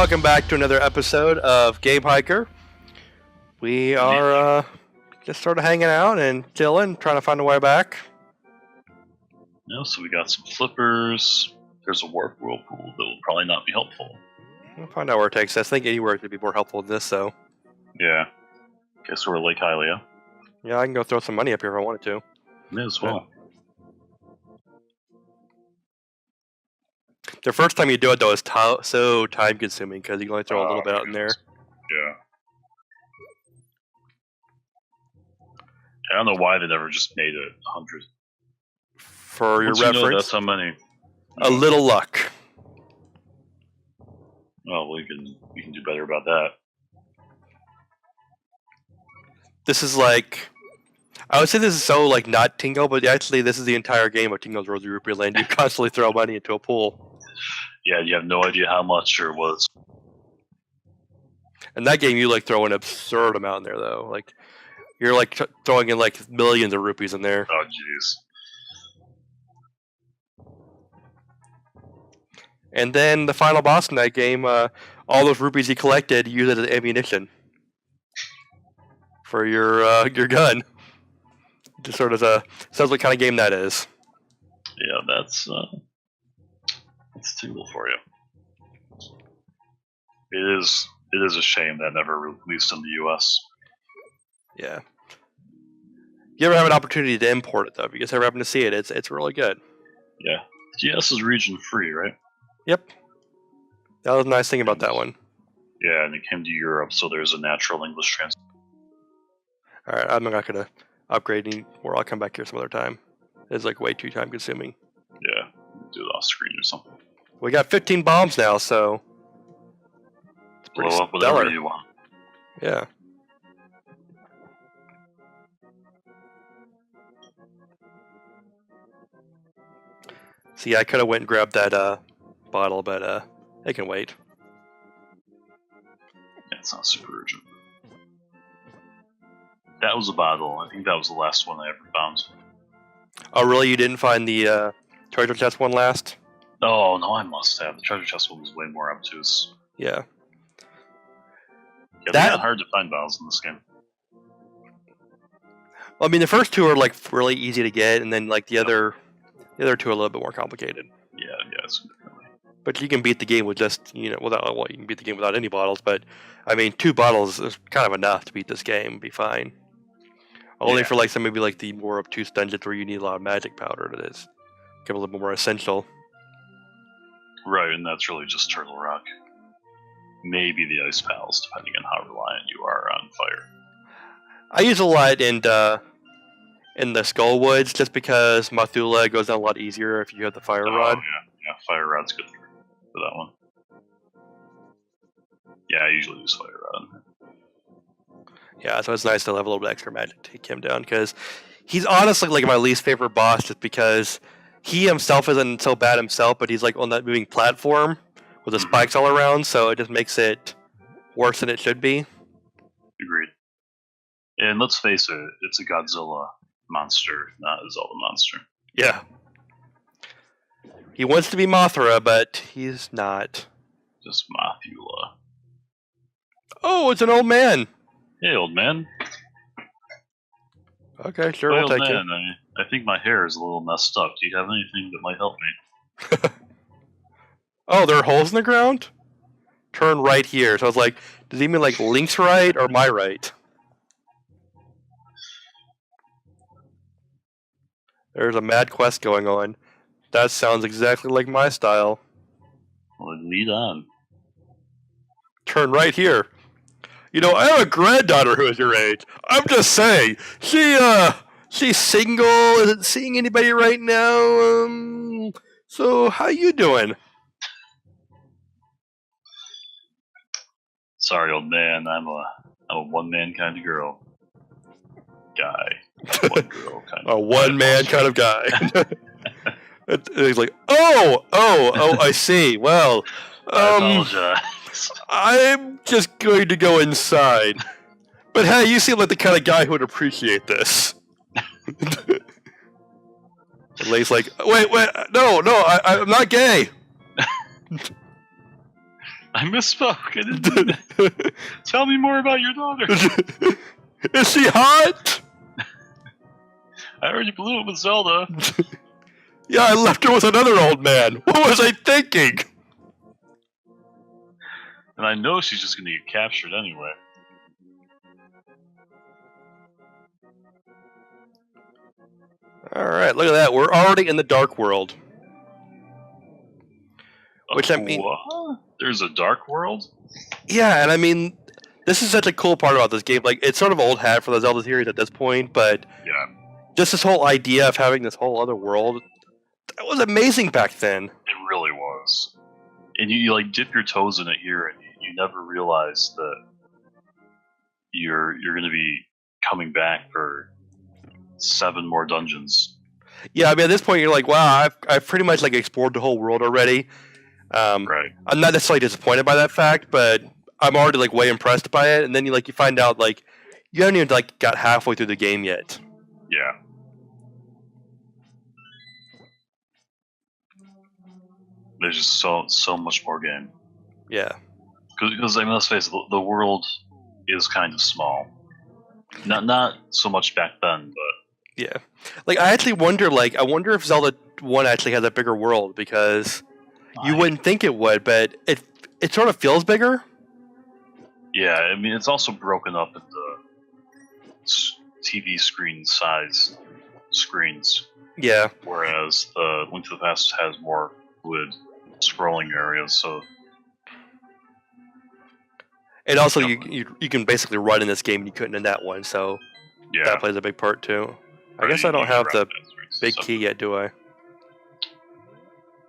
welcome back to another episode of Gamehiker. We are just sort of hanging out and chilling, trying to find a way back. Yeah, so we got some flippers. There's a warp whirlpool that will probably not be helpful. We'll find out where it takes us. I think anywhere could be more helpful than this, though. Yeah. Guess we're Lake Hylia. Yeah, I can go throw some money up here if I wanted to. May as well. The first time you do it, though, is so time-consuming because you can only throw a little bit out in there. Yeah. I don't know why they never just made it 100. For your Once reference, you know that's how many. a little luck. Well, we can do better about that. This is like, I would say this is so like not Tingle, but actually this is the entire game of Tingle's Rosy Rupee Land. You constantly throw money into a pool. Yeah, you have no idea how much there was. In that game, you like throw an absurd amount in there, though. Like you're like throwing in like millions of rupees in there. Oh, jeez. And then the final boss in that game, all those rupees you collected, you use it as ammunition for your gun. Just sort of sounds what kind of game that is. Yeah, that's Tingle for you. It is a shame that never released in the U.S. Yeah. You ever have an opportunity to import it though? If you guys ever happen to see it, it's really good. Yeah, GS is region free, right? Yep. That was a nice thing about that one. Yeah, and it came to Europe, so there's a natural English translation. Alright, I'm not going to upgrade anymore. I'll come back here some other time. It's like way too time consuming. Yeah, do it off screen or something. We got 15 bombs now, so it's pretty Blow up stellar. whatever you want. Yeah. See, I could have went and grabbed that bottle, but it can wait. Yeah, it's not super urgent. That was a bottle. I think that was the last one I ever found. Oh, really? You didn't find the treasure chest one last? Oh, no, I must have. The treasure chest one was way more obtuse. Yeah. Yeah, they're not hard to find bottles in this game. Well, I mean, the first two are like really easy to get, and then like the other two are a little bit more complicated. Yeah, significantly. But you can beat the game with just, without, well, you can beat the game without any bottles, but I mean, 2 bottles is kind of enough to beat this game, be fine. Only for like some maybe like the more obtuse dungeons where you need a lot of magic powder that is a little bit more essential. Right, and that's really just Turtle Rock. Maybe the Ice Pals, depending on how reliant you are on fire. I use a lot in the Skull Woods just because Mathula goes down a lot easier if you have the Fire Rod. Yeah, Fire Rod's good for that one. Yeah, I usually use Fire Rod. Yeah, so it's nice to have a little bit extra magic to take him down, because he's honestly like my least favorite boss just because he himself isn't so bad himself, but he's like on that moving platform with the spikes all around, so it just makes it worse than it should be. Agreed. And let's face it, it's a Godzilla monster, not a Zelda monster. Yeah. He wants to be Mothra, but he's not. Just Mothula. Oh, it's an old man. Hey, old man. Okay, sure, Hey, I'll old take man, it. I think my hair is a little messed up. Do you have anything that might help me? Oh, there are holes in the ground? Turn right here. So I was like, does he mean like Link's right or my right? There's a mad quest going on. That sounds exactly like my style. Well, lead on. Turn right here. I have a granddaughter who is your age. I'm just saying. She's single, isn't seeing anybody right now. So how you doing? Sorry, old man. I'm a one-man kind of girl. Guy. One girl kind of. A one-man kind of guy. And he's like, oh, I see. Well, I apologize. I'm just going to go inside. But hey, you seem like the kind of guy who would appreciate this. And Lay's like, wait, no, I'm not gay. I misspoke. I didn't. Tell me more about your daughter. Is she hot? I already blew it with Zelda. Yeah, I left her with another old man. What was I thinking? And I know she's just gonna get captured anyway. Alright, look at that. We're already in the Dark World. Which, I mean... What? There's a Dark World? Yeah, and I mean... This is such a cool part about this game. Like, it's sort of old hat for the Zelda series at this point, but... Yeah. Just this whole idea of having this whole other world... That was amazing back then. It really was. And you like dip your toes in it here, and you never realize that you're going to be coming back for 7 more dungeons. Yeah, I mean, at this point, you're like, wow, I've pretty much like explored the whole world already. Right. I'm not necessarily disappointed by that fact, but I'm already like way impressed by it. And then you find out like you haven't even like got halfway through the game yet. Yeah. There's just so much more game. Yeah. Because I mean, let's face it, the world is kind of small. Not so much back then, but yeah. Like I actually wonder, I wonder if Zelda 1 actually has a bigger world because you wouldn't think it would, but it sort of feels bigger. Yeah, I mean, it's also broken up into TV screen size screens. Yeah. Whereas Link to the Past has more fluid scrolling areas, so. And also, you can basically run in this game and you couldn't in that one, so that plays a big part too. I guess I don't have the big key yet, do I?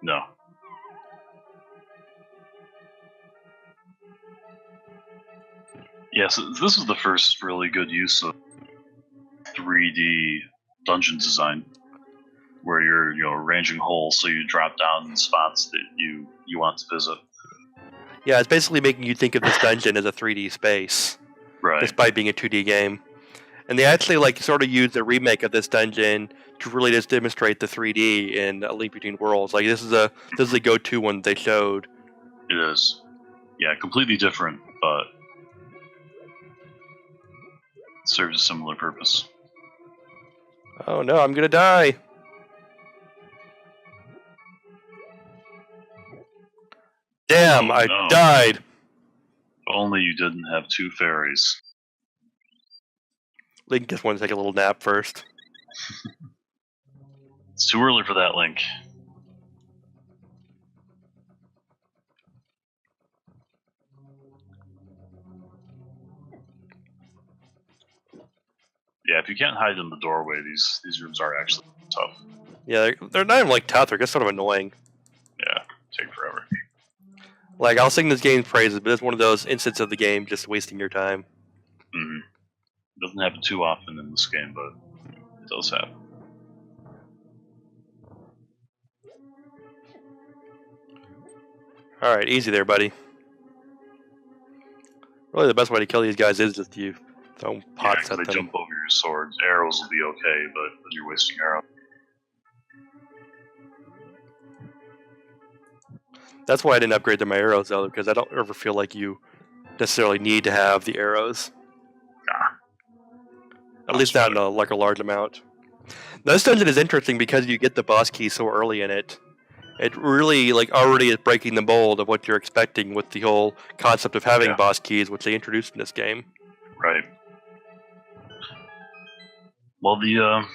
No. Yeah, so this is the first really good use of 3D dungeon design, where you're arranging holes so you drop down in spots that you want to visit. Yeah, it's basically making you think of this dungeon as a 3D space, right? Despite being a 2D game. And they actually sort of used a remake of this dungeon to really just demonstrate the 3D in A Link Between Worlds. Like this is a go-to one they showed. It is, yeah, completely different, but it serves a similar purpose. Oh no, I'm gonna die. Damn, I died. If only you didn't have 2 fairies. Link just wants to take a little nap first. It's too early for that, Link. Yeah, if you can't hide in the doorway, these rooms are actually tough. Yeah, they're not even tough, they're just sort of annoying. Yeah, take forever. Like, I'll sing this game's praises, but it's one of those instances of the game just wasting your time. Mm-hmm. It doesn't happen too often in this game, but it does happen. Alright, easy there, buddy. Really, the best way to kill these guys is just you throw pots at them. They jump over your swords. Arrows will be okay, but then you're wasting arrows. That's why I didn't upgrade to my arrows, though, because I don't ever feel like you necessarily need to have the arrows. At least not in a large amount. Now, this dungeon is interesting because you get the boss key so early in it. It really already is breaking the mold of what you're expecting with the whole concept of having boss keys, which they introduced in this game. Right. Well, we're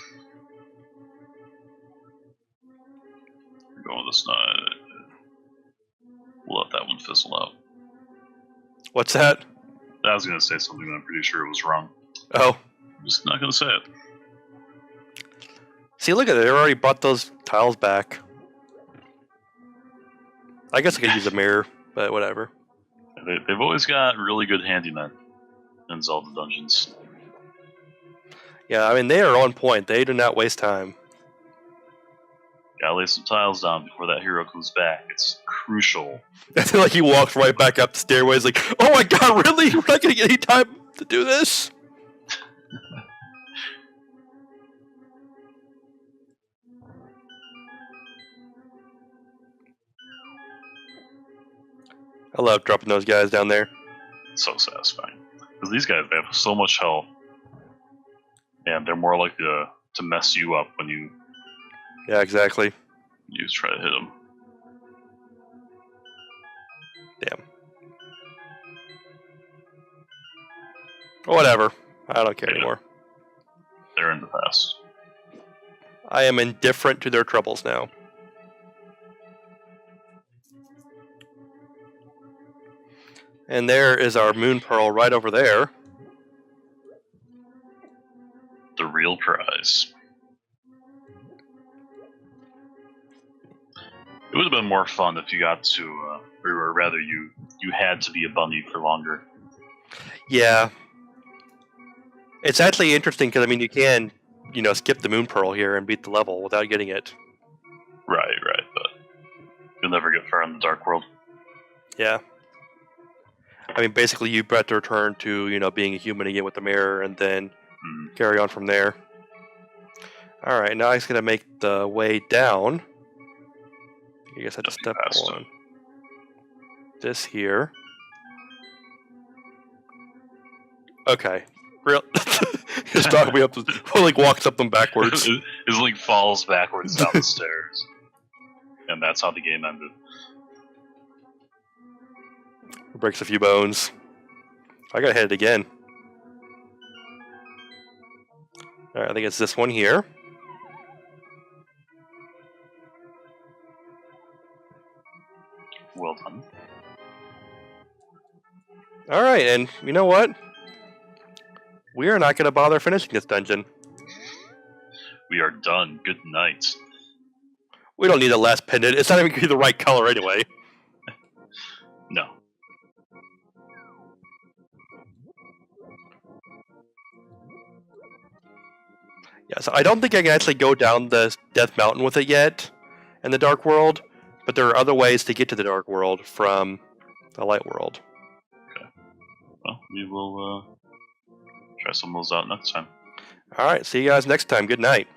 going with this. We'll let that one fizzle out. What's that? I was going to say something, but I'm pretty sure it was wrong. Oh. I'm just not going to say it. See, look at it. They already brought those tiles back. I guess I could use a mirror, but whatever. They've always got really good handymen in Zelda dungeons. Yeah, I mean, they are on point. They do not waste time. Gotta lay some tiles down before that hero comes back. It's crucial. I feel like he walks right back up the stairways like, oh my god, really? We're not gonna get any time to do this? I love dropping those guys down there. So satisfying. Because these guys, they have so much health. And they're more likely to mess you up when you Yeah, exactly. try to hit them. Damn. Whatever. I don't care anymore. They're in the past. I am indifferent to their troubles now. And there is our moon pearl right over there. The real prize. It would have been more fun if you got to, or rather, you had to be a bunny for longer. Yeah. It's actually interesting because, I mean, you can, skip the moon pearl here and beat the level without getting it. Right, but you'll never get far in the Dark World. Yeah. I mean, basically, you have to return to, being a human again with the mirror and then carry on from there. Alright, now I'm going to make the way down. I guess I have to step on this here. Okay. Real. Just talking me up. Walks up them backwards. His Link falls backwards down the stairs. And that's how the game ended. Breaks a few bones. I gotta hit it again. Alright, I think it's this one here. Well done. Alright, and you know what? We are not gonna bother finishing this dungeon. We are done. Good night. We don't need a last pendant. It's not even the right color anyway. No. Yeah, so I don't think I can actually go down the Death Mountain with it yet in the Dark World, but there are other ways to get to the Dark World from the Light World. Okay. Well, we will try some of those out next time. Alright, see you guys next time. Good night.